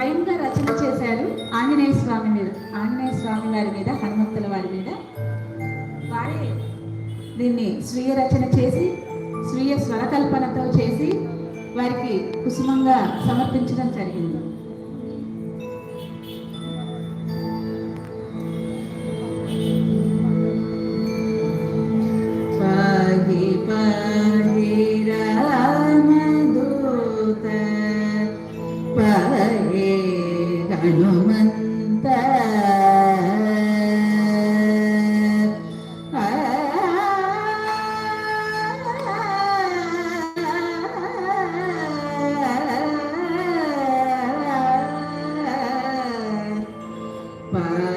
స్వయంగా రచన చేశారు ఆంజనేయ స్వామి మీద, ఆంజనేయ స్వామి వారి మీద, హనుమంతుల వారి మీద. వారే దీన్ని స్వీయ రచన చేసి స్వీయ స్వరకల్పనతో చేసి వారికి కుసుమంగా సమర్పించడం జరిగింది. పాహి పాహి రామదూత పాహి హనుమంత Pa